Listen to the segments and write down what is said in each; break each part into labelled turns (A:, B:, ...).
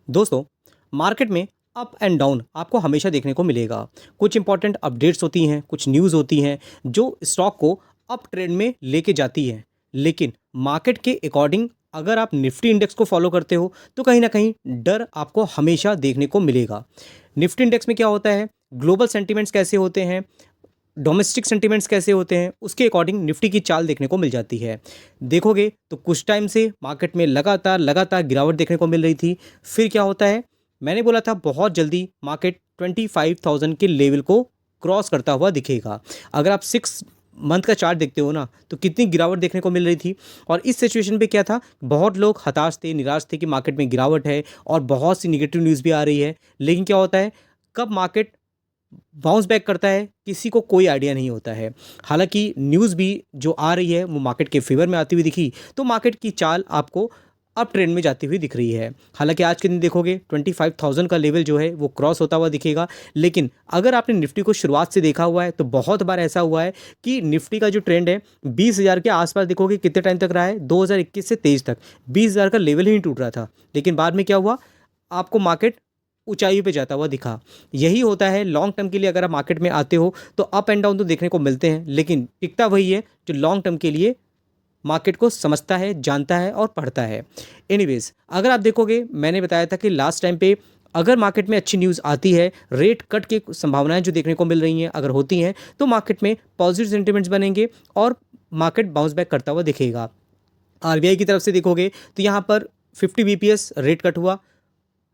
A: दोस्तों, मार्केट में up and down आपको हमेशा देखने को मिलेगा। कुछ इंपॉर्टेंट अपडेट्स होती हैं, कुछ न्यूज़ होती हैं जो स्टॉक को अप ट्रेंड में लेके जाती हैं। लेकिन मार्केट के अकॉर्डिंग अगर आप निफ्टी इंडेक्स को फॉलो करते हो तो कहीं ना कहीं डर आपको हमेशा देखने को मिलेगा। निफ्टी इंडेक्स में क्या होता है, ग्लोबल सेंटिमेंट्स कैसे होते हैं, डोमेस्टिक सेंटिमेंट्स कैसे होते हैं, उसके अकॉर्डिंग निफ्टी की चाल देखने को मिल जाती है। देखोगे तो कुछ टाइम से मार्केट में लगातार लगातार गिरावट देखने को मिल रही थी। फिर क्या होता है, मैंने बोला था बहुत जल्दी मार्केट 25,000 के लेवल को क्रॉस करता हुआ दिखेगा। अगर आप 6 मंथ का चार्ट देखते हो ना, तो कितनी गिरावट देखने को मिल रही थी। और इस सिचुएशन पे क्या था, बहुत लोग हताश थे, निराश थे कि मार्केट में गिरावट है और बहुत सी निगेटिव न्यूज़ भी आ रही है। लेकिन क्या होता है, कब मार्केट बाउंस बैक करता है किसी को कोई आइडिया नहीं होता है। हालांकि न्यूज़ भी जो आ रही है वो मार्केट के फेवर में आती हुई दिखी, तो मार्केट की चाल आपको अप ट्रेंड में जाती हुई दिख रही है। हालांकि आज के दिन देखोगे 25,000 का लेवल जो है वो क्रॉस होता हुआ दिखेगा। लेकिन अगर आपने निफ्टी को शुरुआत से देखा हुआ है तो बहुत बार ऐसा हुआ है कि निफ्टी का जो ट्रेंड है 20,000 के आसपास देखोगे कितने टाइम तक रहा है, 2021 से 23 तक 20,000 का लेवल ही नहीं टूट रहा था। लेकिन बाद में क्या हुआ, आपको मार्केट ऊंचाई पे जाता हुआ दिखा। यही होता है लॉन्ग टर्म के लिए, अगर आप मार्केट में आते हो तो अप एंड डाउन तो देखने को मिलते हैं, लेकिन टिकता वही है जो लॉन्ग टर्म के लिए मार्केट को समझता है, जानता है और पढ़ता है। एनीवेज, अगर आप देखोगे मैंने बताया था कि लास्ट टाइम पे अगर मार्केट में अच्छी न्यूज़ आती है, रेट कट की संभावनाएं जो देखने को मिल रही हैं अगर होती हैं, तो मार्केट में पॉजिटिव सेंटिमेंट्स बनेंगे और मार्केट बाउंस बैक करता हुआ दिखेगा। आरबीआई की तरफ से देखोगे तो यहाँ पर 50 बीपीएस रेट कट हुआ,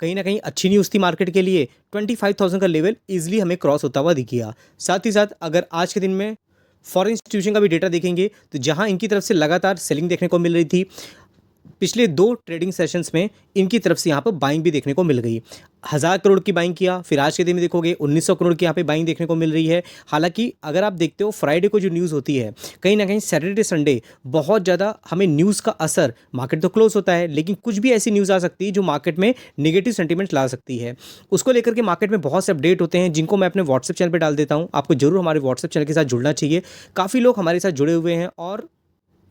A: कहीं ना कहीं अच्छी न्यूज़ थी मार्केट के लिए। 25,000 का लेवल इजीली हमें क्रॉस होता हुआ दिख गया। साथ ही साथ अगर आज के दिन में फॉरेन इंस्टीट्यूशन का भी डेटा देखेंगे तो जहां इनकी तरफ से लगातार सेलिंग देखने को मिल रही थी, पिछले 2 ट्रेडिंग सेशंस में इनकी तरफ से यहाँ पर बाइंग भी देखने को मिल गई। 1,000 करोड़ की बाइंग किया, फिर आज के दिन में देखोगे 1,900 करोड़ की यहाँ पे बाइंग देखने को मिल रही है। हालांकि अगर आप देखते हो फ्राइडे को जो न्यूज़ होती है, कहीं ना कहीं सैटरडे संडे बहुत ज़्यादा हमें न्यूज़ का असर, मार्केट तो क्लोज होता है लेकिन कुछ भी ऐसी न्यूज़ आ सकती है जो मार्केट में नेगेटिव सेंटीमेंट ला सकती है। उसको लेकर के मार्केट में बहुत से अपडेट होते हैं जिनको मैं अपने व्हाट्सएप चैनल पर डाल देता हूँ। आपको जरूर हमारे व्हाट्सएप चैनल के साथ जुड़ना चाहिए। काफ़ी लोग हमारे साथ जुड़े हुए हैं और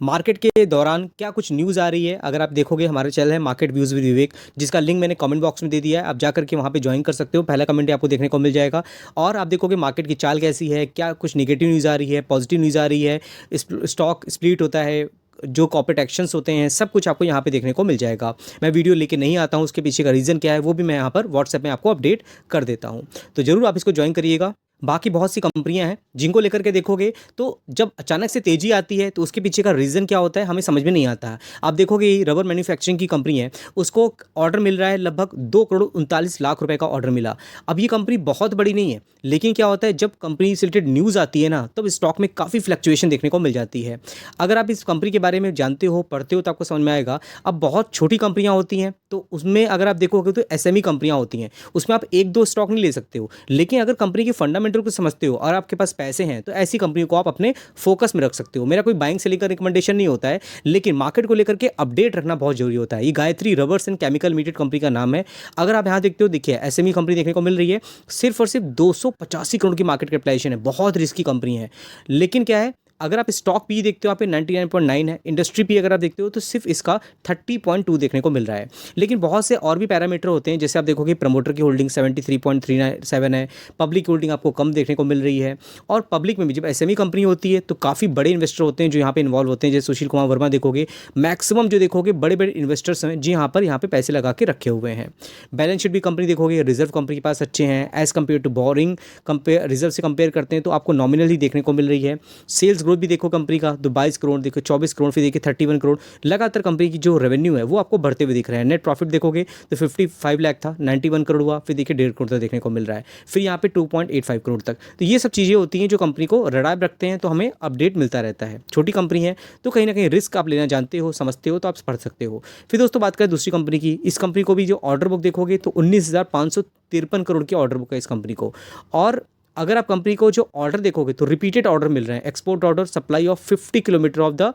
A: मार्केट के दौरान क्या कुछ न्यूज़ आ रही है, अगर आप देखोगे हमारे चैनल है मार्केट व्यूज़ विद विवेक, जिसका लिंक मैंने कमेंट बॉक्स में दे दिया है। आप जा करके वहाँ पे ज्वाइन कर सकते हो, पहला कमेंट ही आपको देखने को मिल जाएगा। और आप देखोगे मार्केट की चाल कैसी है, क्या कुछ निगेटिव न्यूज़ आ रही है, पॉजिटिव न्यूज़ आ रही है, स्टॉक स्प्लिट होता है, जो कॉर्पोरेट एक्शंस होते हैं, सब कुछ आपको यहाँ पे देखने को मिल जाएगा। मैं वीडियो लेके नहीं आता हूँ, उसके पीछे का रीज़न क्या है वो भी मैं यहाँ पर व्हाट्सएप में आपको अपडेट कर देता हूँ। तो ज़रूर आप इसको ज्वाइन करिएगा। बाकी बहुत सी कंपनियां हैं जिनको लेकर के देखोगे तो जब अचानक से तेजी आती है तो उसके पीछे का रीज़न क्या होता है हमें समझ में नहीं आता है। आप देखोगे ये रबर मैन्युफैक्चरिंग की कंपनी है, उसको ऑर्डर मिल रहा है लगभग 2,39,00,000 रुपए का ऑर्डर मिला। अब ये कंपनी बहुत बड़ी नहीं है, लेकिन क्या होता है जब कंपनी से रिलेटेड न्यूज़ आती है ना, तब स्टॉक में काफ़ी फ्लक्चुएशन देखने को मिल जाती है। अगर आप इस कंपनी के बारे में जानते हो, पढ़ते हो, तो आपको समझ में आएगा। अब बहुत छोटी कंपनियां होती हैं तो उसमें अगर आप देखोगे तो एसएमई कंपनियां होती हैं, उसमें आप एक दो स्टॉक नहीं ले सकते हो। लेकिन अगर कंपनी के फंडामेंटल को समझते हो और आपके पास पैसे हैं तो ऐसी कंपनी को आप अपने फोकस में रख सकते हो। मेरा कोई बाइंग सेलिंग का रिकमेंडेशन नहीं होता है, लेकिन मार्केट को लेकर के अपडेट रखना बहुत जरूरी होता है। ये Gayatri rubbers and chemical limited company का नाम है। अगर आप यहाँ देखते हो, देखिए एसएमई कंपनी देखने को मिल रही है, सिर्फ और सिर्फ 285 करोड़ की मार्केट कैपिटलाइजेशन है, बहुत रिस्की कंपनी है। लेकिन क्या है, अगर आप स्टॉक पी देखते हो आप पे 99.9 है, इंडस्ट्री पी अगर आप देखते हो तो सिर्फ इसका 30.2 देखने को मिल रहा है। लेकिन बहुत से और भी पैरामीटर होते हैं, जैसे आप देखोगे प्रमोटर की होल्डिंग 73.37 है, पब्लिक होल्डिंग आपको कम देखने को मिल रही है। और पब्लिक में भी जब एसएमई कंपनी होती है तो काफ़ी बड़े इन्वेस्टर होते हैं जो यहाँ पे इन्वॉल्व होते हैं, जैसे सुशील कुमार वर्मा देखोगे, मैक्सिमम जो देखोगे बड़े बड़े इन्वेस्टर्स हैं जी यहाँ पे पैसे लगा के रखे हुए हैं। बैलेंस शीट भी कंपनी देखोगे, रिजर्व कंपनी के पास अच्छे हैं as compared to boring, compare reserve से कंपेयर करते हैं तो आपको नॉमिनल ही देखने को मिल रही है। सेल्स ग्रोथ भी देखो कंपनी का, तो 22 करोड़ देखो, 24 करोड़, फिर देखिए 31 करोड़, लगातार कंपनी की जो रेवेन्यू है वो आपको बढ़ते हुए दिख रहा है। नेट प्रॉफिट देखोगे तो 55 लाख था, 91 करोड़ हुआ, फिर देखिए 1.5 करोड़ तक देखने को मिल रहा है, फिर यहाँ पे 2.85 करोड़ तक। तो ये सब चीज़ें होती हैं जो कंपनी को रडार रखते हैं, तो हमें अपडेट मिलता रहता है। छोटी कंपनी है तो कहीं ना कहीं रिस्क आप लेना जानते हो, समझते हो, तो आप पढ़ सकते हो। फिर दोस्तों बात करें दूसरी कंपनी की, इस कंपनी को भी जो ऑर्डर बुक देखोगे तो 19,553 करोड़ की ऑर्डर बुक है इस कंपनी को। और अगर आप कंपनी को जो ऑर्डर देखोगे तो रिपीटेड ऑर्डर मिल रहे हैं, export order, supply of 50 kilometre of the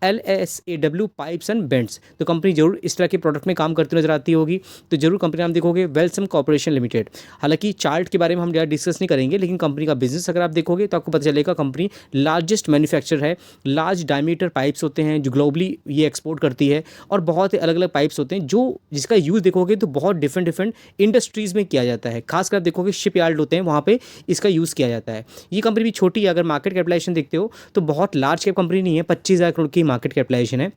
A: LSAW pipes and bends. तो कंपनी जरूर इस तरह के प्रोडक्ट में काम करती नजर आती होगी। तो जरूर कंपनी नाम देखोगे वेल्सम कॉर्पोरेशन लिमिटेड। हालांकि चार्ट के बारे में हम ज़्यादा डिस्कस नहीं करेंगे, लेकिन कंपनी का बिजनेस अगर आप देखोगे तो आपको पता चलेगा कंपनी लार्जेस्ट मैन्युफैक्चरर है। लार्ज डायमीटर पाइप्स होते हैं जो ग्लोबली ये एक्सपोर्ट करती है, और बहुत ही अलग अलग पाइप्स होते हैं जो जिसका यूज़ देखोगे तो बहुत डिफरेंट डिफरेंट इंडस्ट्रीज़ में किया जाता है। खासकर आप देखोगे शिप यार्ड होते हैं, वहाँ पे इसका यूज़ किया जाता है। ये कंपनी भी छोटी है, अगर मार्केट कैपिटलाइजेशन देखते हो तो बहुत लार्ज कैप कंपनी नहीं है, 25,000 करोड़ की मार्केट कैपिटलाइजेशन है।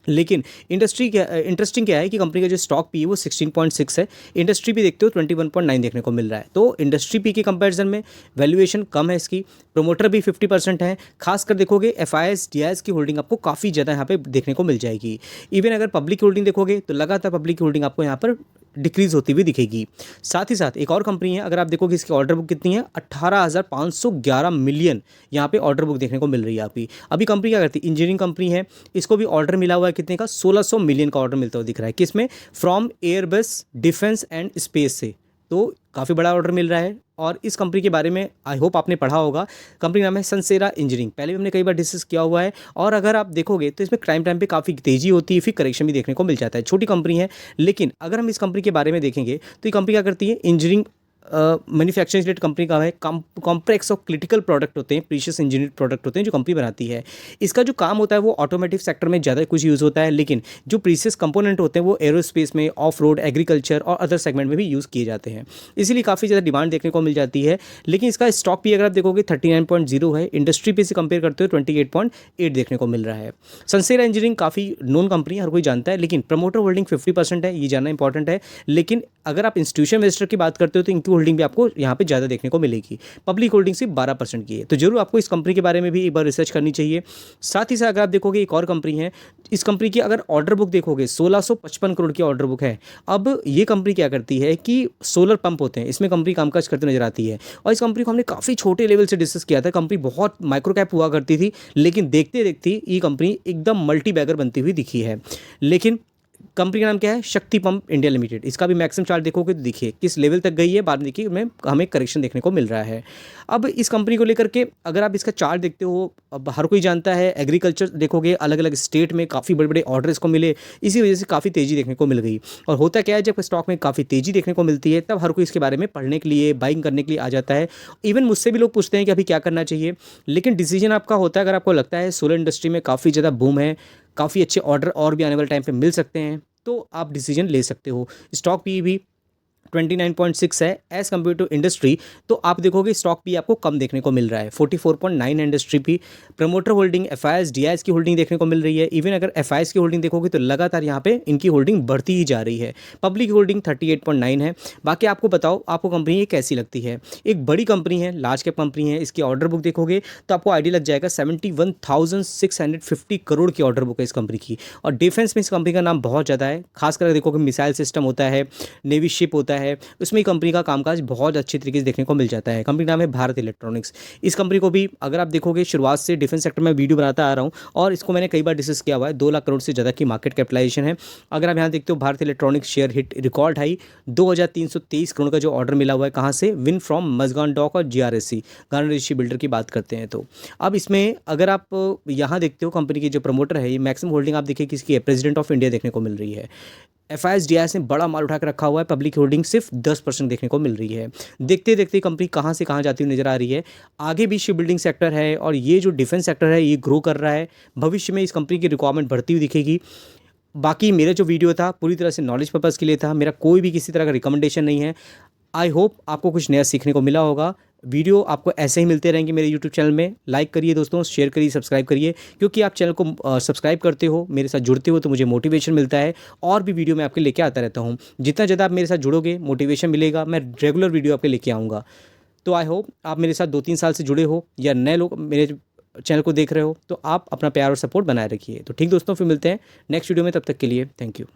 A: लेकिन इंटरेस्टिंग क्या है कि कंपनी का जो स्टॉक पी है वो 16.6 है। इंडस्ट्री भी देखते हो 21.9 देखने को मिल रहा है। तो इंडस्ट्री पी के कंपैरिजन में वैल्यूएशन कम है इसकी। प्रोमोटर भी 50% है। खासकर देखोगे FIS DIS की होल्डिंग आपको काफ़ी ज़्यादा यहाँ पे देखने को मिल जाएगी। इवन अगर पब्लिक होल्डिंग देखोगे तो लगातार पब्लिक होल्डिंग आपको यहाँ पर डिक्रीज होती हुई दिखेगी। साथ ही साथ एक और कंपनी है, अगर आप देखोगे इसकी ऑर्डर बुक कितनी है, 18,511 मिलियन यहाँ पे ऑर्डर बुक देखने को मिल रही है। अभी कंपनी क्या करती है, इंजीनियरिंग कंपनी है, इसको भी ऑर्डर मिला हुआ है कितने का, 1600 मिलियन का ऑर्डर मिलता हुआ दिख रहा है। किसमें, from Airbus defence and space से। तो काफ़ी बड़ा ऑर्डर मिल रहा है। और इस कंपनी के बारे में आई होप आपने पढ़ा होगा। कंपनी नाम है सनसेरा इंजीनियरिंग, पहले भी हमने कई बार डिस्कस किया हुआ है। और अगर आप देखोगे तो इसमें क्राइम टाइम पे काफ़ी तेज़ी होती है, फिर करेक्शन भी देखने को मिल जाता है। छोटी कंपनी है, लेकिन अगर हम इस कंपनी के बारे में देखेंगे तो ये कंपनी क्या करती है, इंजीनियरिंग मैन्युफैक्चरिंग रिलेटेड कंपनी का है। कॉम्प्लेक्स और क्रिटिकल प्रोडक्ट होते हैं, प्रीशियस इंजीनियर्ड प्रोडक्ट होते हैं जो कंपनी बनाती है। इसका जो काम होता है वो ऑटोमोटिव सेक्टर में ज़्यादा कुछ यूज़ होता है, लेकिन जो प्रीशियस कंपोनेंट होते हैं वो एरोस्पेस में, ऑफ रोड, एग्रीकल्चर और अदर सेगमेंट में भी यूज़ किए जाते हैं। इसीलिए काफ़ी ज़्यादा डिमांड देखने को मिल जाती है। लेकिन इसका स्टॉक भी अगर आप देखोगे 39.0 है, इंडस्ट्री पे से कंपेयर करते हो 28.8 देखने को मिल रहा है। सनसेरा इंजीनियरिंग काफ़ी नोन कंपनी है, हर कोई जानता है, लेकिन प्रमोटर होल्डिंग 50% है, ये जानना इंपॉर्टेंट है। लेकिन अगर आप इंस्टीट्यूशन इन्वेस्टर की बात करते हो तो इनकी होल्डिंग भी आपको यहाँ पे ज़्यादा देखने को मिलेगी। पब्लिक होल्डिंग सिर्फ 12% की है। तो जरूर आपको इस कंपनी के बारे में भी एक बार रिसर्च करनी चाहिए। साथ ही साथ अगर आप देखोगे एक और कंपनी है, इस कंपनी की अगर ऑर्डर बुक देखोगे 1655 करोड़ की ऑर्डर बुक है। अब ये कंपनी क्या करती है कि सोलर पंप होते हैं, इसमें कंपनी कामकाज करते नजर आती है। और इस कंपनी को हमने काफ़ी छोटे लेवल से डिस्कस किया था। कंपनी बहुत माइक्रो कैप हुआ करती थी, लेकिन देखते देखते ये कंपनी एकदम मल्टी बैगर बनती हुई दिखी है। लेकिन कंपनी का नाम क्या है, शक्ति पंप इंडिया लिमिटेड। इसका भी मैक्सिमम चार्ट देखोगे तो देखिए किस लेवल तक गई है, बाद में देखिए में हमें करेक्शन देखने को मिल रहा है। अब इस कंपनी को लेकर के अगर आप इसका चार्ट देखते हो, अब हर कोई जानता है एग्रीकल्चर देखोगे, अलग अलग स्टेट में काफ़ी बड़े बड़े ऑर्डर इसको मिले, इसी वजह से काफ़ी तेज़ी देखने को मिल गई। और होता क्या है, जब स्टॉक में काफ़ी तेज़ी देखने को मिलती है तब हर कोई इसके बारे में पढ़ने के लिए, बाइंग करने के लिए आ जाता है। इवन मुझसे भी लोग पूछते हैं कि अभी क्या करना चाहिए, लेकिन डिसीजन आपका होता है। अगर आपको लगता है सोलर इंडस्ट्री में काफ़ी ज़्यादा बूम है, काफ़ी अच्छे ऑर्डर और भी आने वाले टाइम पे मिल सकते हैं, तो आप डिसीजन ले सकते हो। स्टॉक पी भी 29.6 है एज़ कम्पेयर टू इंडस्ट्री। तो आप देखोगे स्टॉक भी आपको कम देखने को मिल रहा है, 44.9 इंडस्ट्री भी। प्रमोटर होल्डिंग FIS DIS की होल्डिंग देखने को मिल रही है। इवन अगर FIS की होल्डिंग देखोगे तो लगातार यहाँ पे इनकी होल्डिंग बढ़ती ही जा रही है। पब्लिक होल्डिंग 38.9 है। बाकी आपको बताओ, आपको कंपनी ये कैसी लगती है। एक बड़ी कंपनी है, लार्ज कैप कंपनी है। इसकी ऑर्डर बुक देखोगे तो आपको आइडिया लग जाएगा, 71,650 करोड़ की ऑर्डर बुक है इस कंपनी की। और डिफेंस में इस कंपनी का नाम बहुत ज़्यादा है। खासकर देखोगे मिसाइल सिस्टम होता है, नेवी शिप होता है, उसमें कंपनी का कामकाज बहुत अच्छे तरीके से देखने को मिल जाता है। कंपनी का नाम है भारत इलेक्ट्रॉनिक्स। इस कंपनी को भी अगर आप देखोगे शुरुआत से डिफेंस सेक्टर में वीडियो बनाता आ रहा हूँ, और इसको मैंने कई बार डिस्कस किया हुआ है। 2 लाख करोड़ से ज़्यादा की मार्केट कैपिटलाइजेशन है। अगर आप यहाँ देखते हो Bharat electronics share hit record high 2323 crore का जो ऑर्डर मिला हुआ है। कहाँ से, विन फ्रॉम मजगान डॉक और GRSC गार्डन ऋषि बिल्डर की बात करते हैं। तो अब इसमें अगर आप यहाँ देखते हो कंपनी की जो प्रमोटर है, ये मैक्सिमम होल्डिंग आप देखिए किसकी है, प्रेसिडेंट ऑफ इंडिया देखने को मिल रही है। FIS DIS ने बड़ा माल उठा कर रखा हुआ है, पब्लिक होल्डिंग सिर्फ 10% देखने को मिल रही है। देखते देखते कंपनी कहाँ से कहाँ जाती हुई नजर आ रही है। आगे भी शिप बिल्डिंग सेक्टर है, और ये जो डिफेंस सेक्टर है ये ग्रो कर रहा है। भविष्य में इस कंपनी की रिक्वायरमेंट बढ़ती हुई दिखेगी। बाकी मेरा जो वीडियो था पूरी तरह से नॉलेज पर्पज़ के लिए था, मेरा कोई भी किसी तरह का रिकमेंडेशन नहीं है। आई होप आपको कुछ नया सीखने को मिला होगा। वीडियो आपको ऐसे ही मिलते रहेंगे मेरे यूट्यूब चैनल में। लाइक करिए दोस्तों, शेयर करिए, सब्सक्राइब करिए, क्योंकि आप चैनल को सब्सक्राइब करते हो, मेरे साथ जुड़ते हो, तो मुझे मोटिवेशन मिलता है। और भी वीडियो मैं आपके लेके आता रहता हूँ। जितना ज़्यादा आप मेरे साथ जुड़ोगे, मोटिवेशन मिलेगा, मैं रेगुलर वीडियो आपके लेके आऊँगा। तो आई होप आप मेरे साथ 2-3 साल से जुड़े हो, या नए लोग मेरे चैनल को देख रहे हो, तो आप अपना प्यार और सपोर्ट बनाए रखिए। तो ठीक दोस्तों, फिर मिलते हैं नेक्स्ट वीडियो में। तब तक के लिए थैंक यू।